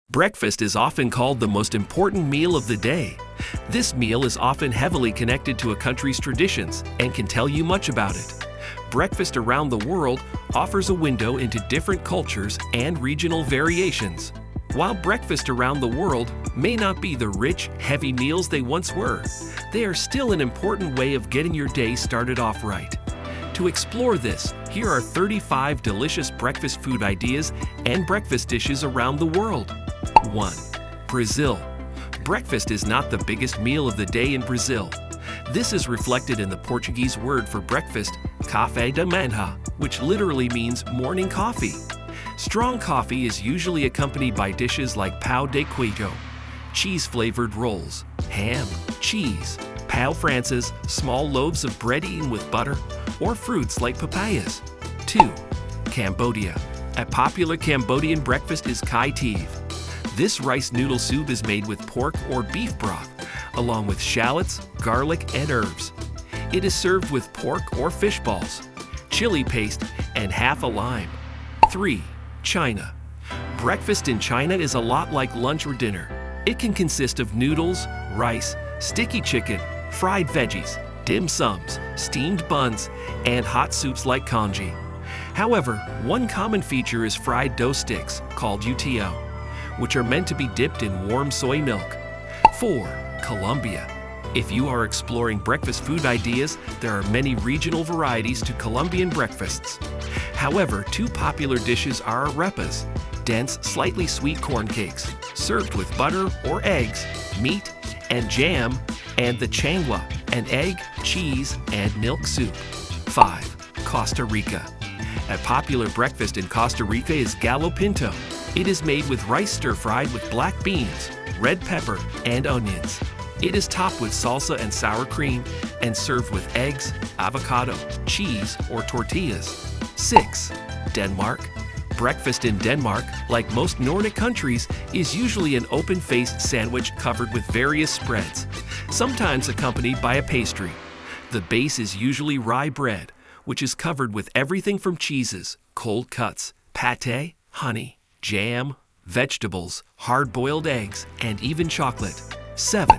Breakfast is often called the most important meal of the day. This meal is often heavily connected to a country's traditions and can tell you much about it. Breakfast around the world offers a window into different cultures and regional variations. While breakfast around the world may not be the rich, heavy meals they once were, they are still an important way of getting your day started off right. To explore this, here are 35 delicious breakfast food ideas and breakfast dishes around the world. 1. Brazil. Breakfast is not the biggest meal of the day in Brazil. This is reflected in the Portuguese word for breakfast, café da manhã, which literally means morning coffee. Strong coffee is usually accompanied by dishes like pão de queijo, cheese-flavored rolls, ham, cheese, pão francês, small loaves of bread eaten with butter, or fruits like papayas. 2. Cambodia. A popular Cambodian breakfast is kai tieve. This rice noodle soup is made with pork or beef broth, along with shallots, garlic, and herbs. It is served with pork or fish balls, chili paste, and half a lime. 3. China. Breakfast in China is a lot like lunch or dinner. It can consist of noodles, rice, sticky chicken, fried veggies, dim sums, steamed buns, and hot soups like congee. However, one common feature is fried dough sticks, called utio, which are meant to be dipped in warm soy milk. 4. Colombia. If you are exploring breakfast food ideas, there are many regional varieties to Colombian breakfasts. However, two popular dishes are arepas, dense, slightly sweet corn cakes, served with butter or eggs, meat, and jam, and the changua, an egg, cheese, and milk soup. 5. Costa Rica. A popular breakfast in Costa Rica is gallo pinto. It is made with rice stir-fried with black beans, red pepper, and onions. It is topped with salsa and sour cream and served with eggs, avocado, cheese, or tortillas. 6. Denmark. Breakfast in Denmark, like most Nordic countries, is usually an open-faced sandwich covered with various spreads, sometimes accompanied by a pastry. The base is usually rye bread, which is covered with everything from cheeses, cold cuts, pâté, honey, jam, vegetables, hard-boiled eggs, and even chocolate. 7.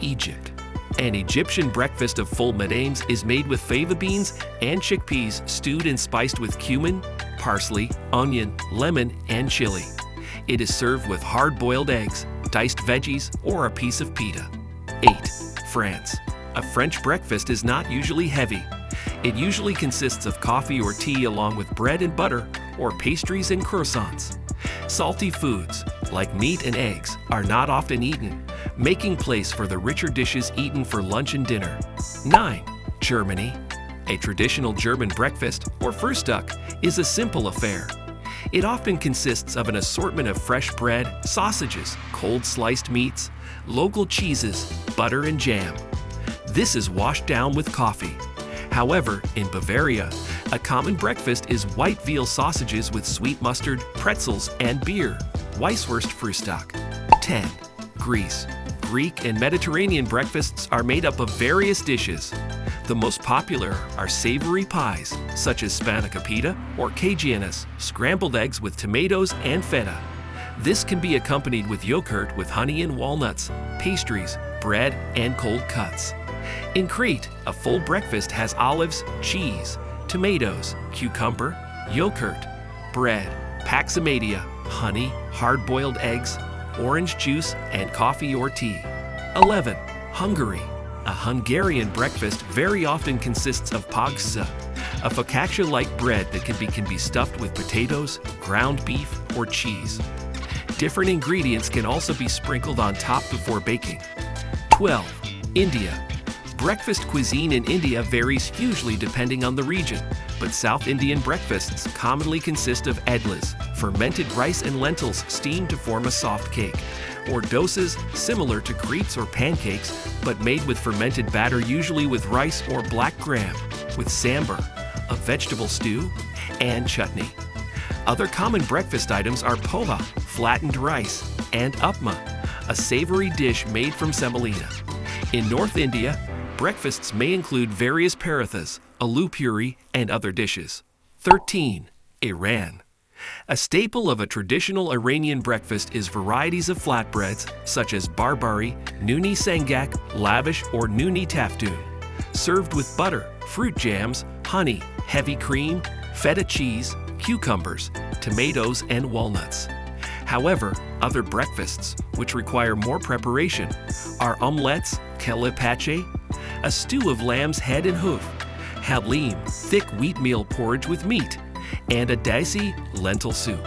Egypt. An Egyptian breakfast of full medames is made with fava beans and chickpeas stewed and spiced with cumin, parsley, onion, lemon, and chili. It is served with hard-boiled eggs, diced veggies, or a piece of pita. 8. France. A French breakfast is not usually heavy. It usually consists of coffee or tea along with bread and butter, or pastries and croissants. Salty foods, like meat and eggs, are not often eaten, making place for the richer dishes eaten for lunch and dinner. 9. Germany. A traditional German breakfast, or Frühstück, is a simple affair. It often consists of an assortment of fresh bread, sausages, cold sliced meats, local cheeses, butter, and jam. This is washed down with coffee. However, in Bavaria, a common breakfast is white veal sausages with sweet mustard, pretzels, and beer, Weisswurst Frühstück. 10. Greece. Greek and Mediterranean breakfasts are made up of various dishes. The most popular are savory pies, such as spanakopita or cagianas, scrambled eggs with tomatoes and feta. This can be accompanied with yogurt with honey and walnuts, pastries, bread, and cold cuts. In Crete, a full breakfast has olives, cheese, tomatoes, cucumber, yogurt, bread, paxomatia, honey, hard-boiled eggs, orange juice, and coffee or tea. 11. Hungary. A Hungarian breakfast very often consists of pagsa, a focaccia-like bread that can be stuffed with potatoes, ground beef, or cheese. Different ingredients can also be sprinkled on top before baking. 12. India. Breakfast cuisine in India varies hugely depending on the region, but South Indian breakfasts commonly consist of edlis, fermented rice and lentils steamed to form a soft cake, or dosas similar to crepes or pancakes, but made with fermented batter usually with rice or black gram, with sambar, a vegetable stew, and chutney. Other common breakfast items are poha, flattened rice, and upma, a savory dish made from semolina. In North India, breakfasts may include various parathas, aloo puri, and other dishes. 13. Iran. A staple of a traditional Iranian breakfast is varieties of flatbreads such as barbari, nooni sangak, lavish, or nooni taftoon, served with butter, fruit jams, honey, heavy cream, feta cheese, cucumbers, tomatoes, and walnuts. However, other breakfasts, which require more preparation, are omelettes, kelle pache, a stew of lamb's head and hoof, halim, thick wheatmeal porridge with meat, and a daisi, lentil soup.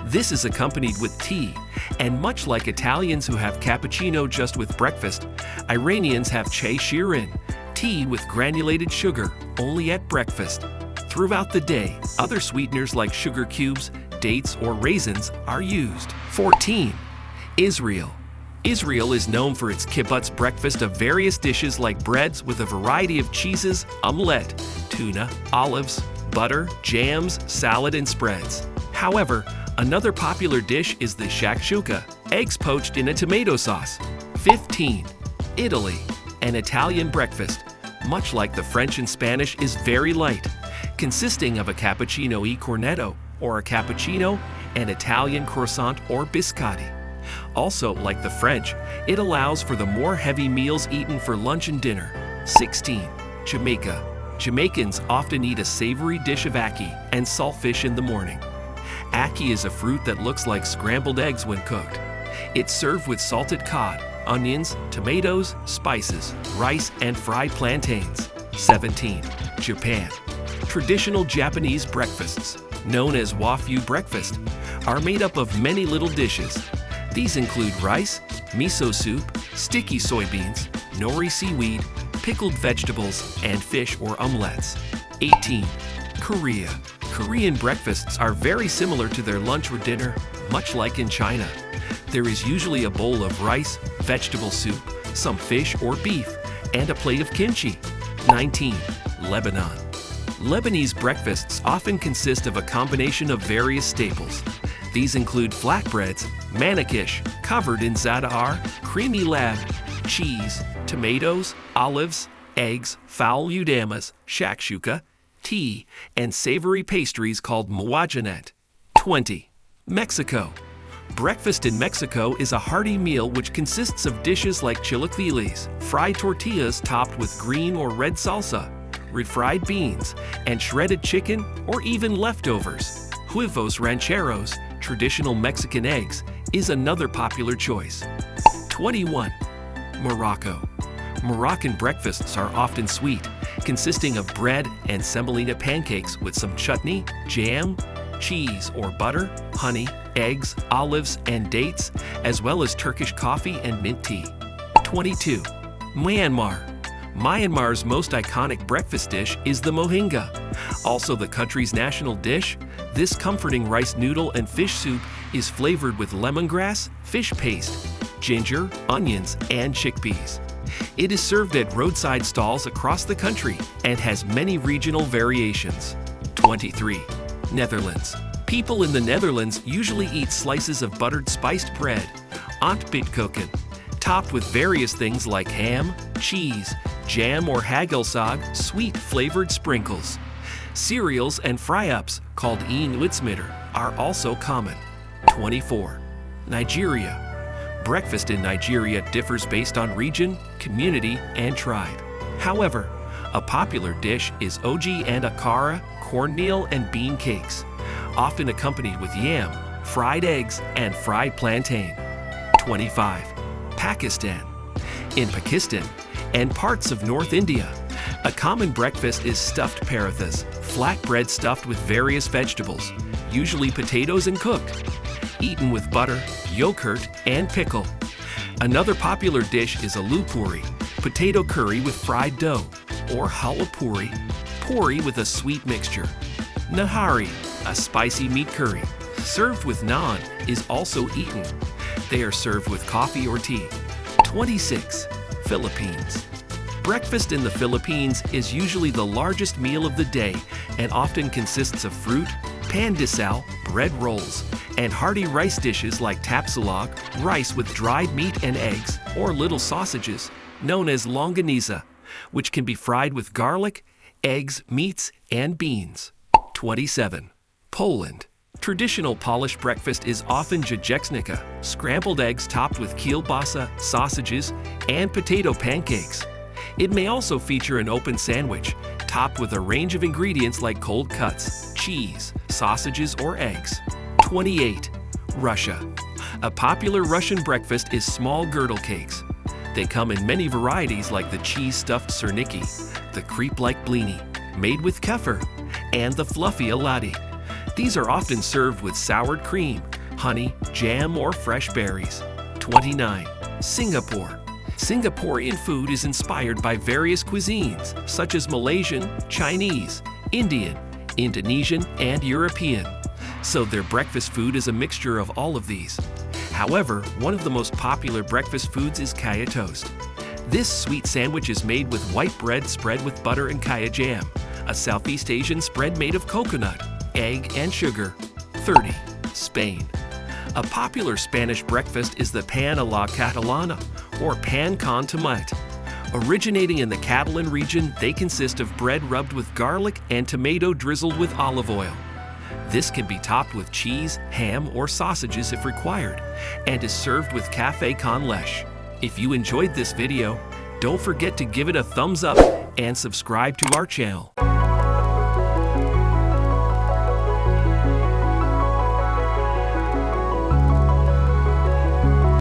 This is accompanied with tea, and much like Italians who have cappuccino just with breakfast, Iranians have chai shirin, tea with granulated sugar, only at breakfast. Throughout the day, other sweeteners like sugar cubes, dates, or raisins are used. 14. Israel. Israel is known for its kibbutz breakfast of various dishes like breads with a variety of cheeses, omelette, tuna, olives, butter, jams, salad, and spreads. However, another popular dish is the shakshuka, eggs poached in a tomato sauce. 15. Italy. An Italian breakfast, much like the French and Spanish, is very light, consisting of a cappuccino e cornetto, or a cappuccino, an Italian croissant or biscotti. Also, like the French, it allows for the more heavy meals eaten for lunch and dinner. 16. Jamaica. Jamaicans often eat a savory dish of ackee and saltfish in the morning. Ackee is a fruit that looks like scrambled eggs when cooked. It's served with salted cod, onions, tomatoes, spices, rice, and fried plantains. 17. Japan. Traditional Japanese breakfasts, known as wafu breakfast, are made up of many little dishes. These include rice, miso soup, sticky soybeans, nori seaweed, pickled vegetables, and fish or omelettes. 18. Korea. Korean breakfasts are very similar to their lunch or dinner, much like in China. There is usually a bowl of rice, vegetable soup, some fish or beef, and a plate of kimchi. 19. Lebanon. Lebanese breakfasts often consist of a combination of various staples. These include flatbreads, manakish, covered in za'atar, creamy lab, cheese, tomatoes, olives, eggs, fowl udamas, shakshuka, tea, and savory pastries called muwajanet. 20. Mexico. Breakfast in Mexico is a hearty meal which consists of dishes like chilaquiles, fried tortillas topped with green or red salsa, refried beans, and shredded chicken or even leftovers. Huevos rancheros, traditional Mexican eggs, is another popular choice. 21. Morocco. Moroccan breakfasts are often sweet, consisting of bread and semolina pancakes with some chutney, jam, cheese or butter, honey, eggs, olives, and dates, as well as Turkish coffee and mint tea. 22. Myanmar. Myanmar's most iconic breakfast dish is the mohinga. Also the country's national dish, this comforting rice noodle and fish soup is flavored with lemongrass, fish paste, ginger, onions, and chickpeas. It is served at roadside stalls across the country and has many regional variations. 23. Netherlands. People in the Netherlands usually eat slices of buttered spiced bread, ontbitkoeken, topped with various things like ham, cheese, jam or hagelsag, sweet flavored sprinkles. Cereals and fry-ups, called een uitsmitter, are also common. 24. Nigeria. Breakfast in Nigeria differs based on region, community, and tribe. However, a popular dish is oji and akara, cornmeal and bean cakes, often accompanied with yam, fried eggs, and fried plantain. 25. Pakistan. In Pakistan and parts of North India, a common breakfast is stuffed parathas, flatbread stuffed with various vegetables, usually potatoes and cooked, eaten with butter, yogurt, and pickle. Another popular dish is aloo puri, potato curry with fried dough, or halwa puri, puri with a sweet mixture. Nahari, a spicy meat curry, served with naan, is also eaten. They are served with coffee or tea. 26. Philippines. Breakfast in the Philippines is usually the largest meal of the day and often consists of fruit, pandesal, bread rolls, and hearty rice dishes like tapsilog, rice with dried meat and eggs, or little sausages, known as longaniza, which can be fried with garlic, eggs, meats, and beans. 27. Poland. Traditional Polish breakfast is often jajecznica, scrambled eggs topped with kielbasa, sausages, and potato pancakes. It may also feature an open sandwich, topped with a range of ingredients like cold cuts, cheese, sausages, or eggs. 28. Russia. A popular Russian breakfast is small girdle cakes. They come in many varieties like the cheese-stuffed serniki, the crepe-like blini, made with kefir, and the fluffy oladyi. These are often served with soured cream, honey, jam, or fresh berries. 29. Singapore. Singaporean food is inspired by various cuisines, such as Malaysian, Chinese, Indian, Indonesian, and European. So their breakfast food is a mixture of all of these. However, one of the most popular breakfast foods is kaya toast. This sweet sandwich is made with white bread spread with butter and kaya jam, a Southeast Asian spread made of coconut, egg, and sugar. 30. Spain. A popular Spanish breakfast is the pan a la catalana, or pan con tomate. Originating in the Catalan region, they consist of bread rubbed with garlic and tomato drizzled with olive oil. This can be topped with cheese, ham, or sausages if required, and is served with café con leche. If you enjoyed this video, don't forget to give it a thumbs up and subscribe to our channel.